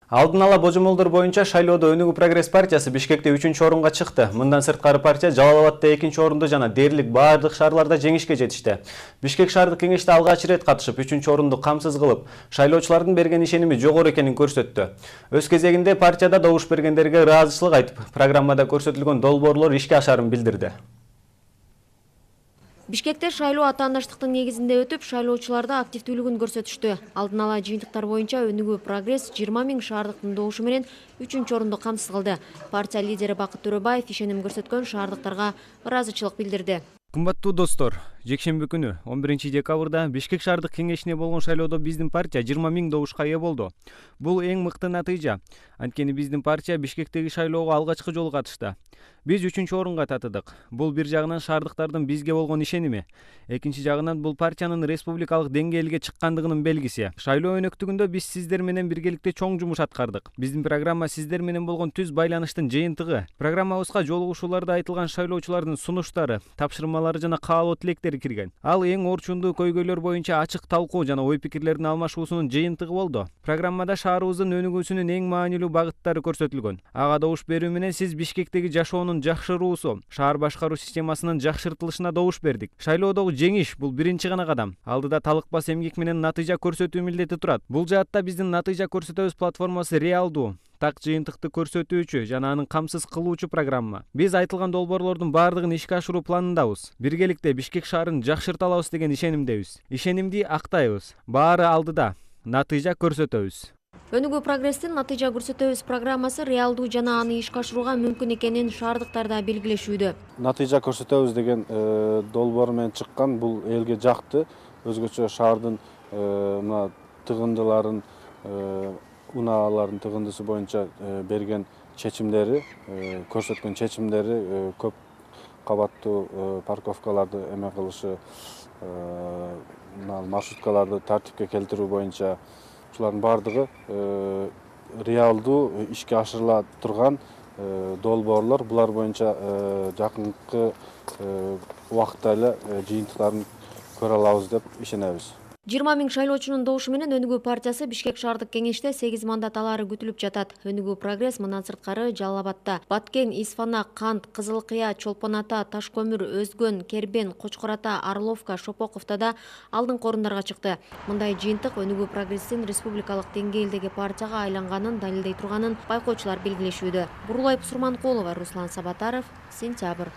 Алдын ала божомолдор боюнча шайлоодо Өнүгүү Прогресс партиясы Бишкекте 3-орунга чыкты. Мындан сырткары партия Жалал-Абадта 2-орунду жана дээрлик баардык шаарларда жеңишке жетишти. Бишкек шаардык кеңеште алгач ирет катышып 3-орунду камсыз кылып, шайлоочулардын берген ишеними жогору экенин көрсөттү. Өз кезегинде партияда добуш бергендерге ыраазычылык айтып, программада көрсөтүлгөн долбоорлор ишке ашарын билдирди. Бишкекте шайлоо атаандаштыктын негизинде өтүп, шайлоочуларда активдүүлүгүн көрсөтүштү. Алдын ала жыйынтыктар боюнча Өнүгүү Прогресс 20 000 шаардыктын добушу менен 3-орунду камсыз кылды. Партия лидери Бакыт Төрөбаев ишеним көрсөткөн шаардыктарга ыраазычылык билдирди. Кымбаттуу достор, жекшемби күнү 11 декабрда Бишкек шаардык кеңешине болгон шайлоодо биздин партия 20 000 добушка ээ болду. Бул эң мыкты натыйжа. Анткени биздин партия Бишкектеги шайлоого алгачкы жолу катышты. Биз 3-орунга татыдык. Бул бир жагынан шаардыктардын бизге болгон ишеними, экинчи жагынан бул партиянын республикалык деңгээлге чыккандыгынын белгиси. Шайлоо өнөктүгүндө биз сиздер менен биргеликте чоң жумуш аткардык. Биздин программа сиздер менен болгон түз байланыштын жыйынтыгы. Программабызга жолугушууларда айтылган шайлоочулардын сунуштары, тапшырмалары жана каалоо тилектери кирген. Ал эң орчундуу көйгөйлөр боюнча ачык талкуу жана ой пикирлердин алмашуусунун жыйынтыгы болду. Программада шаарыбыздын өнүгүүсүнүн эң маанилүү багыттары көрсөтүлгөн. Ага добуш берүү менен сиз Бишкектеги жашоонун жакшыруусу, шаар башкаруу системасынын жакшыртылышына добуш бердик. Шайлоодогу жеңиш бул биринчи гана кадам. Алдыда талыкпас эмгек менен натыйжа көрсөтүү милдети турат. Бул жаатта биздин натыйжа көрсөтөбүз платформасы реалдуу, так жыйынтыкты көрсөтүүчү жана аны камсыз кылуучу программа. Биз айтылган долбоорлордун баардыгын ишке ашыруу планындабыз. Биргеликте Бишкек шаарын жакшырта алабыз деген ишенимдебиз. Ишенимди актайбыз. Баары алдыда. Натыйжа көрсөтөбүз. Өнүгүү Прогресстин натыйжа көрсөтөбүз программасы реалдуу жана аны ишке ашырууга мүмкүн экенин шаардыктарда белгилешүүдө. Натыйжа көрсөтөбүз деген долбоор менен чыккан бул элге жакты. Өзгөчө шаардын мына тыгындыларын, унаалардын тыгындысы боюнча берген чечимдери, көрсөткөн чечимдери көп кабаттуу парковкаларды эме кылышы, маршруткаларды тартипке келтирүү боюнча ушулардын баардыгы реалдуу ишке ашырыла турган долбоорлор. Булар боюнча жакынкы убакытта эле жыйынтыктарын көрө алабыз деп ишенебиз. 20 000 шайлоочунун добушу менен Өнүгүү партиясы Бишкек шаардык кеңеште 8 мандат алары күтүлүп жатат. Өнүгүү Прогресс мындан сырткары Жалал-Абадта, Баткен, Исфана, Кант, Кызыл Кыя, Чолпон Ата, Таш көмүр, Өзгөн, Кербен, Кочкор Ата, Орловка, Шопоковто да алдыңкы орундарга чыкты. Мындай жыйынтык Өнүгүү Прогресстин республикалык деңгээлдеги партияга айланганын далилдей турганын байкоочулар белгилешүүдө. Бурулай Сурманкулова, Руслан Сабатаров, Сентябрь.